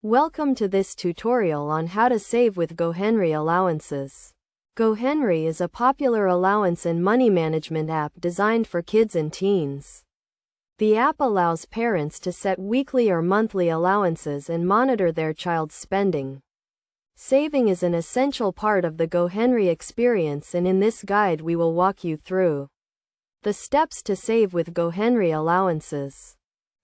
Welcome to this tutorial on how to save with GoHenry Allowances. GoHenry is a popular allowance and money management app designed for kids and teens. The app allows parents to set weekly or monthly allowances and monitor their child's spending. Saving is an essential part of the GoHenry experience, and in this guide we will walk you through the steps to save with GoHenry Allowances.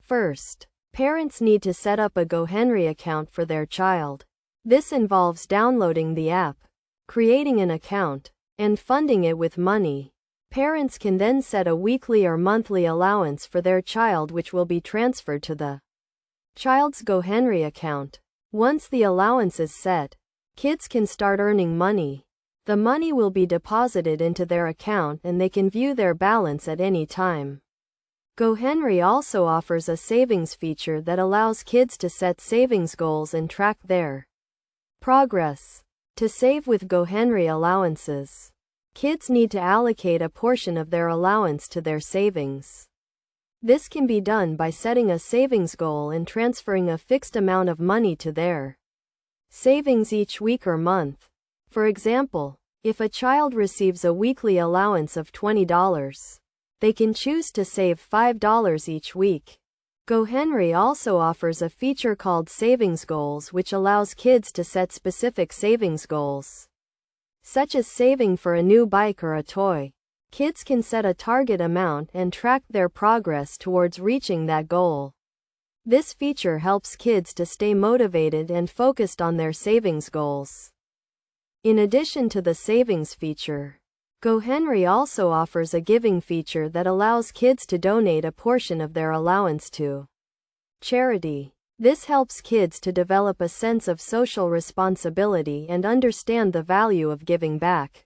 First, parents need to set up a GoHenry account for their child. This involves downloading the app, creating an account, and funding it with money. Parents can then set a weekly or monthly allowance for their child, which will be transferred to the child's GoHenry account. Once the allowance is set, kids can start earning money. The money will be deposited into their account and they can view their balance at any time. GoHenry also offers a savings feature that allows kids to set savings goals and track their progress. To save with GoHenry Allowances, kids need to allocate a portion of their allowance to their savings. This can be done by setting a savings goal and transferring a fixed amount of money to their savings each week or month. For example, if a child receives a weekly allowance of $20, they can choose to save $5 each week. GoHenry also offers a feature called Savings Goals, which allows kids to set specific savings goals, such as saving for a new bike or a toy. Kids can set a target amount and track their progress towards reaching that goal. This feature helps kids to stay motivated and focused on their savings goals. In addition to the savings feature, GoHenry also offers a giving feature that allows kids to donate a portion of their allowance to charity. This helps kids to develop a sense of social responsibility and understand the value of giving back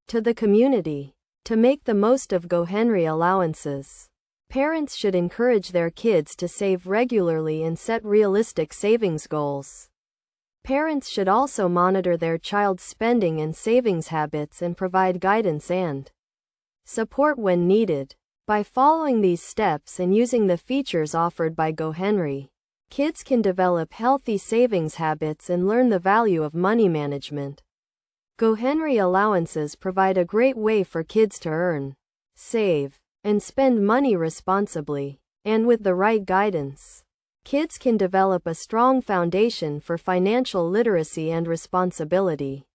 to the community. To make the most of GoHenry Allowances, parents should encourage their kids to save regularly and set realistic savings goals. Parents should also monitor their child's spending and savings habits and provide guidance and support when needed. By following these steps and using the features offered by GoHenry, kids can develop healthy savings habits and learn the value of money management. GoHenry Allowances provide a great way for kids to earn, save, and spend money responsibly. And with the right guidance, kids can develop a strong foundation for financial literacy and responsibility.